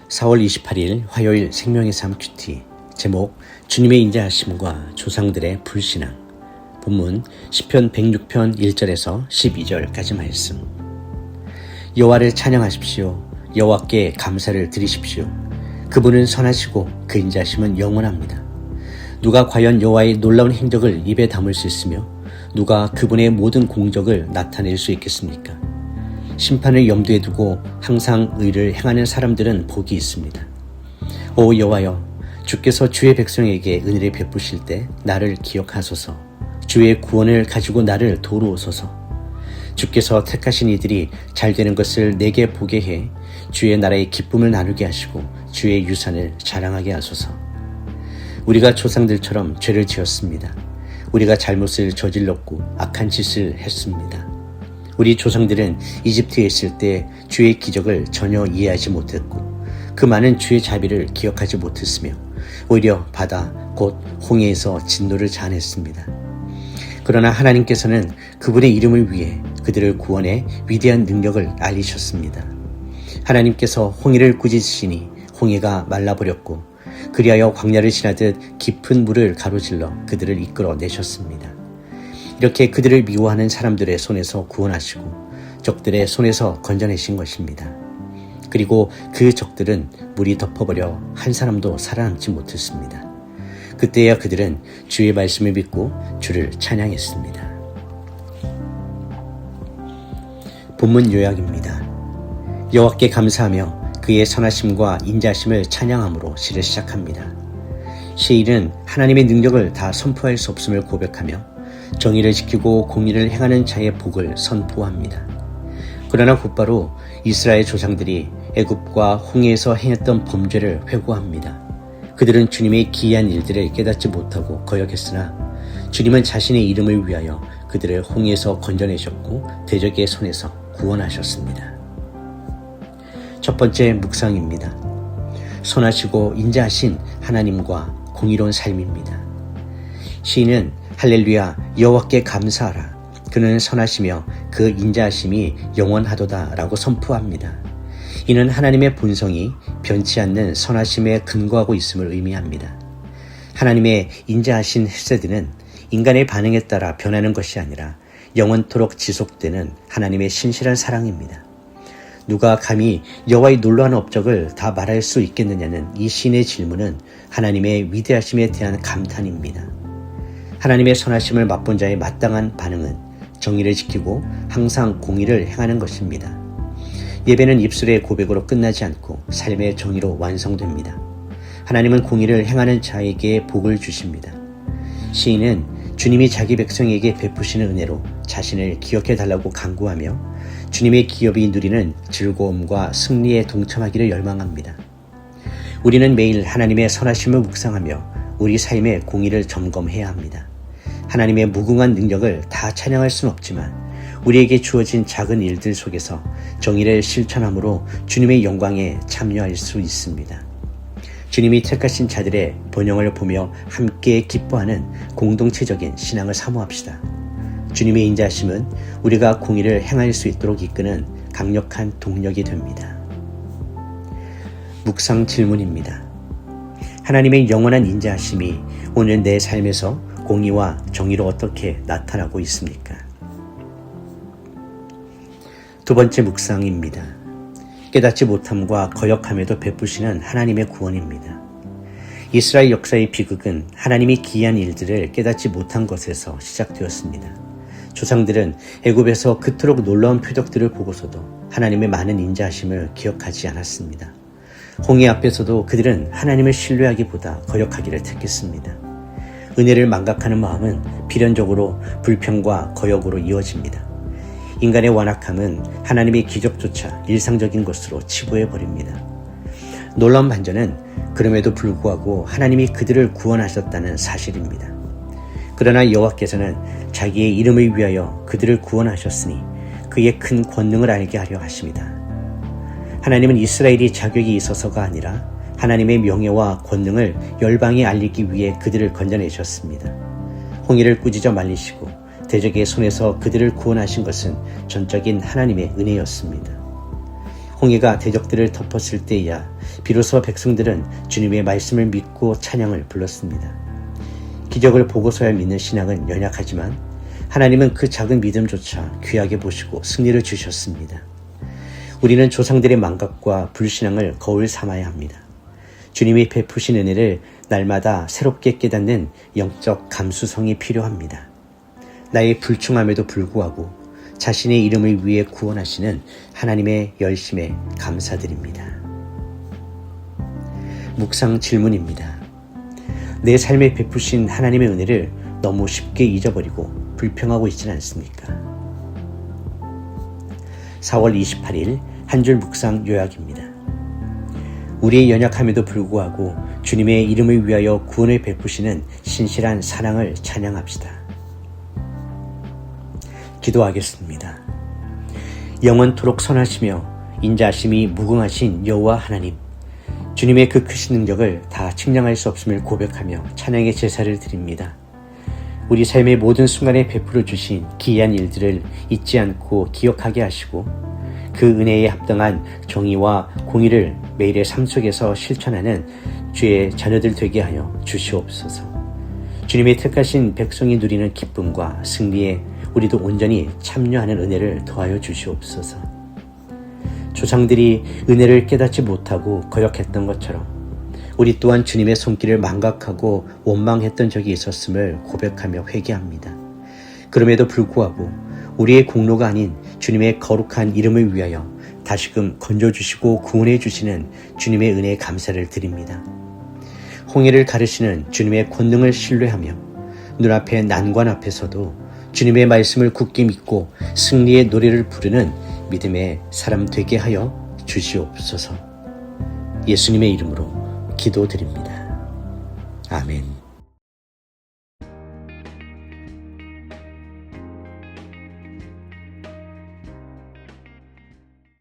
4월 28일 화요일 생명의 삶 큐티. 제목 주님의 인자하심과 조상들의 불신앙. 본문 시편 106편 1절에서 12절까지 말씀. 여호와를 찬양하십시오. 여호와께 감사를 드리십시오. 그분은 선하시고 그 인자하심은 영원합니다. 누가 과연 여호와의 놀라운 행적을 입에 담을 수 있으며 누가 그분의 모든 공적을 나타낼 수 있겠습니까? 심판을 염두에 두고 항상 의를 행하는 사람들은 복이 있습니다. 오 여호와여, 주께서 주의 백성에게 은혜를 베푸실 때 나를 기억하소서. 주의 구원을 가지고 나를 도우소서. 주께서 택하신 이들이 잘 되는 것을 내게 보게 해 주의 나라의 기쁨을 나누게 하시고 주의 유산을 자랑하게 하소서. 우리가 조상들처럼 죄를 지었습니다. 우리가 잘못을 저질렀고 악한 짓을 했습니다. 우리 조상들은 이집트에 있을 때 주의 기적을 전혀 이해하지 못했고 그 많은 주의 자비를 기억하지 못했으며 오히려 바다 곧 홍해에서 진노를 자아냈습니다. 그러나 하나님께서는 그분의 이름을 위해 그들을 구원해 위대한 능력을 알리셨습니다. 하나님께서 홍해를 꾸짖으시니 홍해가 말라버렸고 그리하여 광야를 지나듯 깊은 물을 가로질러 그들을 이끌어내셨습니다. 이렇게 그들을 미워하는 사람들의 손에서 구원하시고 적들의 손에서 건져내신 것입니다. 그리고 그 적들은 물이 덮어버려 한 사람도 살아남지 못했습니다. 그때야 그들은 주의 말씀을 믿고 주를 찬양했습니다. 본문 요약입니다. 여호와께 감사하며 그의 선하심과 인자하심을 찬양함으로 시를 시작합니다. 시인은 하나님의 능력을 다 선포할 수 없음을 고백하며 정의를 지키고 공의를 행하는 자의 복을 선포합니다. 그러나 곧바로 이스라엘 조상들이 애굽과 홍해에서 행했던 범죄를 회고합니다. 그들은 주님의 기이한 일들을 깨닫지 못하고 거역했으나 주님은 자신의 이름을 위하여 그들을 홍해에서 건져내셨고 대적의 손에서 구원하셨습니다. 첫 번째 묵상입니다. 선하시고 인자하신 하나님과 공의로운 삶입니다. 시인은 할렐루야 여호와께 감사하라. 그는 선하시며 그 인자하심이 영원하도다 라고 선포합니다. 이는 하나님의 본성이 변치 않는 선하심에 근거하고 있음을 의미합니다. 하나님의 인자하신 헤세드는 인간의 반응에 따라 변하는 것이 아니라 영원토록 지속되는 하나님의 신실한 사랑입니다. 누가 감히 여호와의 놀라운 업적을 다 말할 수 있겠느냐는 이 시인의 질문은 하나님의 위대하심에 대한 감탄입니다. 하나님의 선하심을 맛본 자의 마땅한 반응은 정의를 지키고 항상 공의를 행하는 것입니다. 예배는 입술의 고백으로 끝나지 않고 삶의 정의로 완성됩니다. 하나님은 공의를 행하는 자에게 복을 주십니다. 시인은 주님이 자기 백성에게 베푸시는 은혜로 자신을 기억해달라고 간구하며 주님의 기업이 누리는 즐거움과 승리에 동참하기를 열망합니다. 우리는 매일 하나님의 선하심을 묵상하며 우리 삶의 공의를 점검해야 합니다. 하나님의 무궁한 능력을 다 찬양할 수는 없지만 우리에게 주어진 작은 일들 속에서 정의를 실천함으로 주님의 영광에 참여할 수 있습니다. 주님이 택하신 자들의 번영을 보며 함께 기뻐하는 공동체적인 신앙을 사모합시다. 주님의 인자하심은 우리가 공의를 행할 수 있도록 이끄는 강력한 동력이 됩니다. 묵상 질문입니다. 하나님의 영원한 인자하심이 오늘 내 삶에서 공의와 정의로 어떻게 나타나고 있습니까? 두 번째 묵상입니다. 깨닫지 못함과 거역함에도 베푸시는 하나님의 구원입니다. 이스라엘 역사의 비극은 하나님이 기이한 일들을 깨닫지 못한 것에서 시작되었습니다. 조상들은 애굽에서 그토록 놀라운 표적들을 보고서도 하나님의 많은 인자하심을 기억하지 않았습니다. 홍해 앞에서도 그들은 하나님을 신뢰하기보다 거역하기를 택했습니다. 은혜를 망각하는 마음은 필연적으로 불평과 거역으로 이어집니다. 인간의 완악함은 하나님의 기적조차 일상적인 것으로 치부해버립니다. 놀라운 반전은 그럼에도 불구하고 하나님이 그들을 구원하셨다는 사실입니다. 그러나 여호와께서는 자기의 이름을 위하여 그들을 구원하셨으니 그의 큰 권능을 알게 하려 하십니다. 하나님은 이스라엘이 자격이 있어서가 아니라 하나님의 명예와 권능을 열방에 알리기 위해 그들을 건져내셨습니다. 홍해를 꾸짖어 말리시고 대적의 손에서 그들을 구원하신 것은 전적인 하나님의 은혜였습니다. 홍해가 대적들을 덮었을 때야 비로소 백성들은 주님의 말씀을 믿고 찬양을 불렀습니다. 기적을 보고서야 믿는 신앙은 연약하지만 하나님은 그 작은 믿음조차 귀하게 보시고 승리를 주셨습니다. 우리는 조상들의 망각과 불신앙을 거울 삼아야 합니다. 주님이 베푸신 은혜를 날마다 새롭게 깨닫는 영적 감수성이 필요합니다. 나의 불충함에도 불구하고 자신의 이름을 위해 구원하시는 하나님의 열심에 감사드립니다. 묵상 질문입니다. 내 삶에 베푸신 하나님의 은혜를 너무 쉽게 잊어버리고 불평하고 있지는 않습니까? 4월 28일 한 줄 묵상 요약입니다. 우리의 연약함에도 불구하고 주님의 이름을 위하여 구원을 베푸시는 신실한 사랑을 찬양합시다. 기도하겠습니다. 영원토록 선하시며 인자하심이 무궁하신 여호와 하나님, 주님의 그 크신 능력을 다 측량할 수 없음을 고백하며 찬양의 제사를 드립니다. 우리 삶의 모든 순간에 베풀어 주신 기이한 일들을 잊지 않고 기억하게 하시고 그 은혜에 합당한 정의와 공의를 매일의 삶 속에서 실천하는 주의 자녀들 되게 하여 주시옵소서. 주님의 택하신 백성이 누리는 기쁨과 승리에 우리도 온전히 참여하는 은혜를 더하여 주시옵소서. 조상들이 은혜를 깨닫지 못하고 거역했던 것처럼 우리 또한 주님의 손길을 망각하고 원망했던 적이 있었음을 고백하며 회개합니다. 그럼에도 불구하고 우리의 공로가 아닌 주님의 거룩한 이름을 위하여 다시금 건져주시고 구원해 주시는 주님의 은혜에 감사를 드립니다. 홍해를 가르시는 주님의 권능을 신뢰하며 눈앞의 난관 앞에서도 주님의 말씀을 굳게 믿고 승리의 노래를 부르는 믿음의 사람 되게 하여 주시옵소서. 예수님의 이름으로 기도드립니다. 아멘.